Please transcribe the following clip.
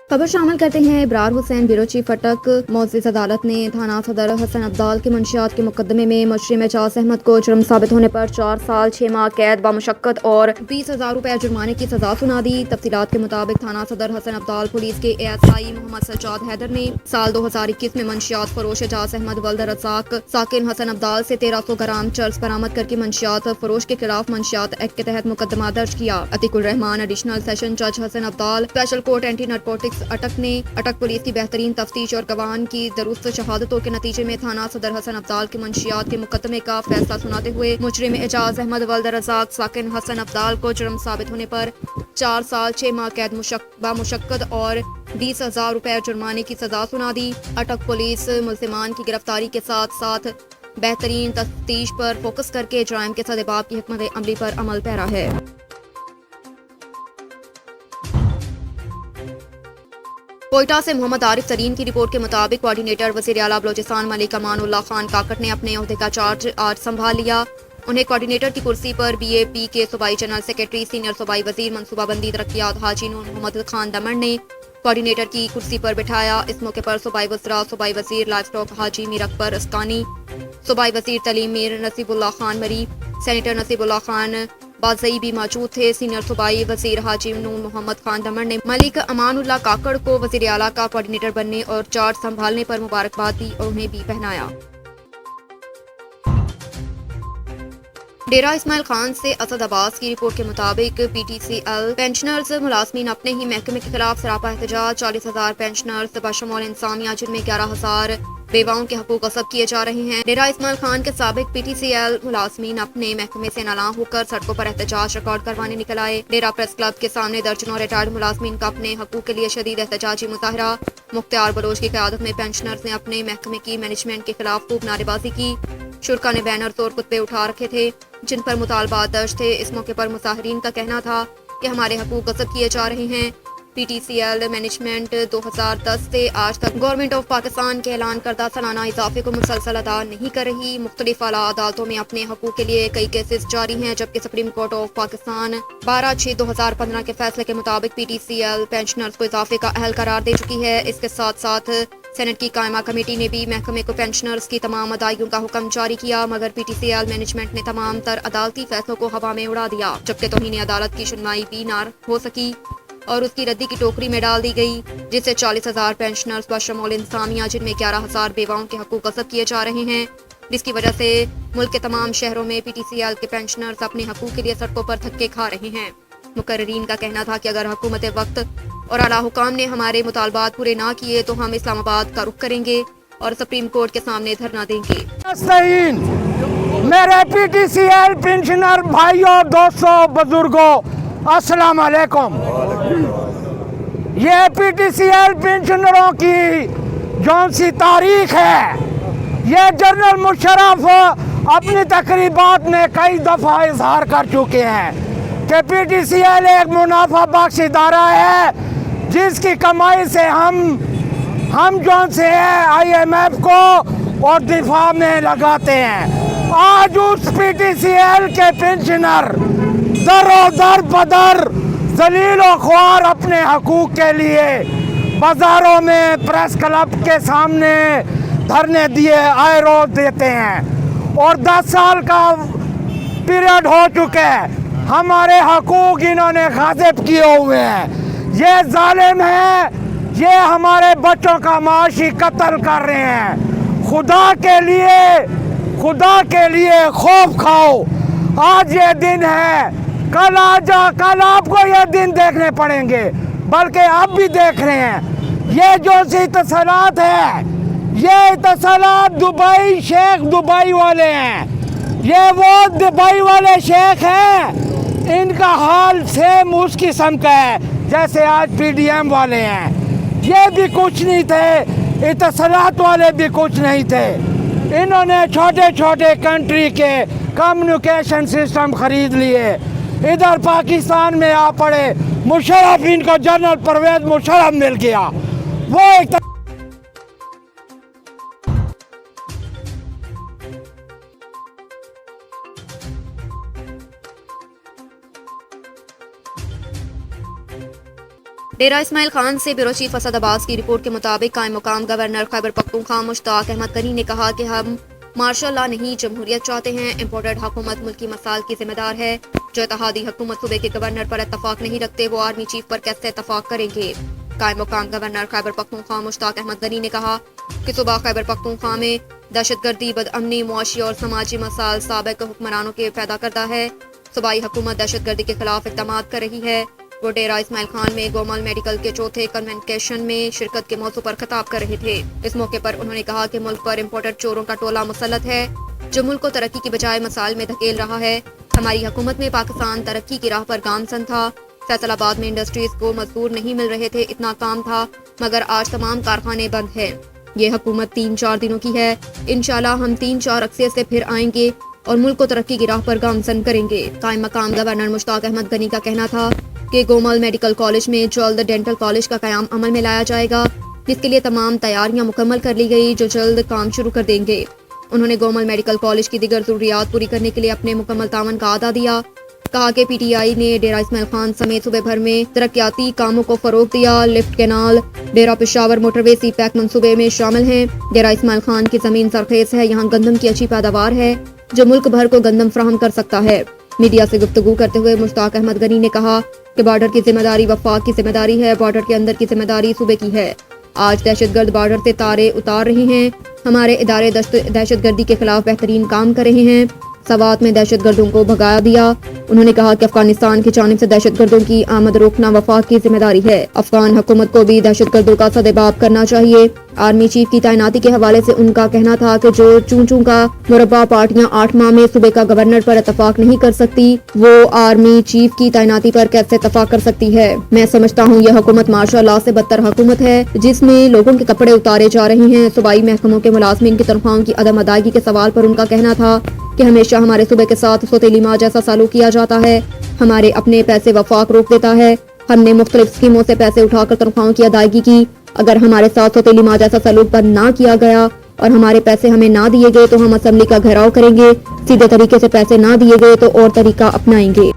खबर शामिल करते हैं। इब्रार हुसैन बिरोची फटक मोअज़्ज़िज़ अदालत ने थाना सदर हसन अब्दाल के मंशियात के मुकदमे में मुजरिम एजाज अहमद को जुर्म साबित होने पर 4 साल 6 माह कैद बामुशक्कत और 20,000 रुपये जुर्माने की सजा सुना दी। तफसीलात के मुताबिक थाना सदर हसन अब्दाल पुलिस के ASI मोहम्मद सज्जाद हैदर ने साल 2021 में मंशियात फरोश एजाज अहमद वल्द रज़ाक साकिन हसन अब्दाल से 1300 ग्राम चर्स बरामद करके मंशियात फरोश के खिलाफ मंशियात एक्ट के तहत मुकदमा दर्ज किया। अतीकुर रहमान एडिशनल सेशन जज Hasan Abdal special court anti narcotics Attock police की बेहतरीन तफ्तीश और गवाहान की दुरुस्त शहादतों के नतीजे में थाना सदर हसन अब्दाल के मंशियात के मुकदमे का फैसला सुनाते हुए मुजरिम एजाज अहमद वल्द रज़ाक साकिन हसन अब्दाल को जुर्म साबित होने पर 4 साल 6 माह कैद बामुशक्कत और 20,000 रुपये जुर्माने की सजा सुना दी। अटक पुलिस मुल्ज़िमान की गिरफ्तारी के साथ साथ बेहतरीन तफ्तीश पर फोकस करके जराइम के सदेबाब की हिकमत अमली पर अमल पैरा है। कोयटा से मोहम्मद आरिफ तरीन की रिपोर्ट के मुताबिक कोऑर्डिनेटर वज़ीर आला बलोचिस्तान मलिक अमानुल्लाह खान काकट ने अपने ओहदे का चार्ज आज संभाल लिया। उन्हें कोऑर्डिनेटर की कुर्सी पर BAP के सूबाई जनरल सेक्रेटरी सीनियर सूबाई वजीर मनसूबाबंदी तरक्कियात हाजी नूर मोहम्मद खान दमन ने कोऑर्डिनेटर की कुर्सी पर बिठाया। इस मौके पर सूबाई वज़रा सूबाई वजीर लाइफ स्टॉक हाजी मीर अकबर अस्कानी, सूबाई वजीर तलीम मीर नसीबुल्लाह खान मरी, सेनेटर नसीबुल्लाह खान बाज़ई भी मौजूद थे। सीनियर सूबाई वजीर हाजी नूर मोहम्मद खान दमन ने मलिक अमानुल्लाह काकड़ को वज़ीर आला का कोऑर्डिनेटर बनने और चार्ज संभालने पर मुबारकबाद दी और उन्हें भी पहनाया। डेरा इस्माइल खान से असद अब्बास की रिपोर्ट के मुताबिक PTCL पेंशनर्स मुलाजमीन अपने ही महकमे के खिलाफ सरापा एहतजाज। 40,000 पेंशनर्स बशमूल इंसानिया जिनमें 11,000 बेवाओं के हकूक गस्ब किए जा रहे हैं। डेरा इस्माइल खान के साबिक PTCL मुलाजमीन अपने महकमे से नालां होकर सड़कों पर एहतजाज रिकॉर्ड करवाने निकल आए। डेरा प्रेस क्लब के सामने दर्जनों रिटायर्ड मुलाजमीन का अपने हकूक के लिए शदीद एहतजाजी मुजाहरा। मुख्तार बलोच की क़यादत में पेंशनर्स ने अपने महकमे की मैनेजमेंट के खिलाफ खूब नारेबाजी की। शुरा ने बैनर और खुतबे उठा रखे थे जिन पर मुतालबात दर्ज थे। इस मौके पर मुजाहिरीन का कहना था कि हमारे हकूक गस्ब किए जा रहे हैं। PTCL मैनेजमेंट 2010 से आज तक गवर्नमेंट ऑफ पाकिस्तान के ऐलान करदा सालाना इजाफे को मुसलसल अदा नहीं कर रही। मुख्तलिफ आला अदालतों में अपने हकूक के लिए कई केसेस जारी हैं, जबकि सुप्रीम कोर्ट ऑफ पाकिस्तान 12/6/2015 के फैसले के मुताबिक PTCL पेंशनर्स को इजाफे का अहल करार दे चुकी है। इसके साथ साथ सेनेट की कायमा कमेटी ने भी महकमे को पेंशनर्स की तमाम अदायगियों का हुक्म जारी किया, मगर PTCL मैनेजमेंट ने तमाम तर अदालती फैसलों को हवा में उड़ा दिया, जबकि तौहीन अदालत की सुनवाई भी ना हो सकी और उसकी रद्दी की टोकरी में डाल दी गई, जिससे 40,000 पेंशनर्स बशमूल इंसानिया जिनमें 11,000 बेवाओं के हकूक गस्ब किए जा रहे हैं, जिसकी वजह से मुल्क के तमाम शहरों में PTCL के पेंशनर्स अपने हकूक के लिए सड़कों पर धक्के खा रहे हैं। मुकर्रीन का कहना था कि अगर हुकूमत वक्त और आला हुकाम ने हमारे मुतालबात पूरे ना किए तो हम इस्लामाबाद का रुख करेंगे और सुप्रीम कोर्ट के सामने धरना देंगे। मेरे PTCL पेंशनर भाइयों, दोस्तों, बुजुर्गों, अस्सलाम वालेकुम। ये PTCL पेंशनरों की जौन सी तारीख है, ये जनरल मुशर्रफ अपनी तकरीबात में कई दफ़ा इजहार कर चुके हैं कि PTCL एक मुनाफा बख्श इदारा है जिसकी कमाई से हम जौन से है IMF को और दिफा में लगाते हैं। आज उस PTCL के पेंशनर दर बदर जलील और ख्वार अपने हकूक के लिए बाजारों में, प्रेस क्लब के सामने धरने दिए आए रोज देते हैं और 10 साल का पीरियड हो चुका है। हमारे हकूक इन्होंने गाजिब किए हुए हैं। ये जालिम है, ये हमारे बच्चों का माशी कत्ल कर रहे हैं। खुदा के लिए खौफ खाओ। आज ये दिन है, कल आपको ये दिन देखने पड़ेंगे, बल्कि अब भी देख रहे हैं। ये जो सी तसलात है, ये तसलात दुबई वाले हैं। ये वो दुबई वाले शेख हैं, इनका हाल सेम उस किस्म का है जैसे आज PDM वाले हैं। ये भी कुछ नहीं थे, इत्तसालात वाले भी कुछ नहीं थे। इन्होंने छोटे छोटे कंट्री के कम्युनिकेशन सिस्टम खरीद लिए, इधर पाकिस्तान में आ पड़े। मुशर्रफ, इनको जनरल परवेज मुशर्रफ मिल गया। वो एक ڈیرہ اسماعیل خان سے بیورو چیف اسد عباس کی رپورٹ کے مطابق قائم مقام گورنر خیبر پختونخوا مشتاق احمد غنی نے کہا کہ ہم مارشل لا نہیں جمہوریت چاہتے ہیں۔ امپورٹڈ حکومت ملکی مسائل کی ذمہ دار ہے۔ جو اتحادی حکومت صوبے کے گورنر پر اتفاق نہیں رکھتے وہ آرمی چیف پر کیسے اتفاق کریں گے۔ قائم مقام گورنر خیبر پختونخوا مشتاق احمد غنی نے کہا کہ صوبہ خیبر پختونخوا میں دہشت گردی، بد امنی، معاشی اور سماجی مسائل سابق حکمرانوں کے پیدا کرتا ہے۔ صوبائی حکومت دہشت گردی کے خلاف اقدامات کر رہی ہے۔ وہ ڈیرہ اسماعیل خان میں گومل میڈیکل کے چوتھے کنونکیشن میں شرکت کے موضوع پر خطاب کر رہے تھے۔ اس موقع پر انہوں نے کہا کہ ملک پر امپورٹڈ چوروں کا ٹولہ مسلط ہے جو ملک کو ترقی کی بجائے مسائل میں دھکیل رہا ہے۔ ہماری حکومت میں پاکستان ترقی کی راہ پر گامزن تھا۔ فیصل آباد میں انڈسٹریز کو مزدور نہیں مل رہے تھے، اتنا کام تھا، مگر آج تمام کارخانے بند ہیں۔ یہ حکومت 3-4 دنوں کی ہے۔ انشاءاللہ ہم 3-4 عرصے سے پھر آئیں گے اور ملک کو ترقی کی راہ پر گامزن کریں گے۔ قائم مقام گورنر مشتاق احمد غنی کا کہنا تھا کہ گومل میڈیکل کالج میں جلد ڈینٹل کالج کا قیام عمل میں لایا جائے گا، جس کے لیے تمام تیاریاں مکمل کر لی گئی، جو جلد کام شروع کر دیں گے۔ انہوں نے گومل میڈیکل کالج کی دیگر ضروریات پوری کرنے کے لیے اپنے مکمل تعاون کا وعدہ دیا۔ کہا کہ پی ٹی آئی نے ڈیرہ اسماعیل خان سمیت صوبے بھر میں ترقیاتی کاموں کو فروغ دیا۔ لفٹ کینال، ڈیرہ پشاور موٹر وے سی پیک منصوبے میں شامل ہیں۔ ڈیرہ اسماعیل خان کی زمین سرخیز ہے، یہاں گندم کی اچھی پیداوار ہے جو ملک بھر کو گندم فراہم کر سکتا ہے۔ میڈیا سے گفتگو کرتے ہوئے مشتاق احمد غنی نے کہا کہ بارڈر کی ذمہ داری وفاق کی ذمہ داری ہے، بارڈر کے اندر کی ذمہ داری صوبے کی ہے۔ آج دہشت گرد بارڈر سے تارے اتار رہے ہیں۔ ہمارے ادارے دہشت گردی کے خلاف بہترین کام کر رہے ہیں۔ سوات میں دہشت گردوں کو بھگا دیا۔ انہوں نے کہا کہ افغانستان کی جانب سے دہشت گردوں کی آمد روکنا وفاق کی ذمہ داری ہے۔ افغان حکومت کو بھی دہشت گردوں کا سدباب کرنا چاہیے۔ آرمی چیف کی تعیناتی کے حوالے سے ان کا کہنا تھا کہ جو چون کا مربع پارٹیاں 8 ماہ میں صوبے کا گورنر پر اتفاق نہیں کر سکتی، وہ آرمی چیف کی تعیناتی پر کیسے اتفاق کر سکتی ہے۔ میں سمجھتا ہوں یہ حکومت مارشل لا سے بدتر حکومت ہے جس میں لوگوں کے کپڑے اتارے جا رہے ہیں۔ صوبائی محکموں کے ملازمین کی تنخواہوں کی عدم ادائیگی کے سوال پر ان کا کہنا تھا کہ ہمیشہ ہمارے صوبے کے ساتھ سوتیلی ماں جیسا سلوک کیا جاتا ہے۔ ہمارے اپنے پیسے وفاق روک دیتا ہے۔ ہم نے مختلف اسکیموں سے پیسے اٹھا کر تنخواہوں کی ادائیگی کی۔ اگر ہمارے ساتھ سوتیلی ماں جیسا سلوک پر نہ کیا گیا اور ہمارے پیسے ہمیں نہ دیے گئے تو ہم اسمبلی کا گھیراؤ کریں گے۔ سیدھے طریقے سے پیسے نہ دیے گئے تو اور طریقہ اپنائیں گے۔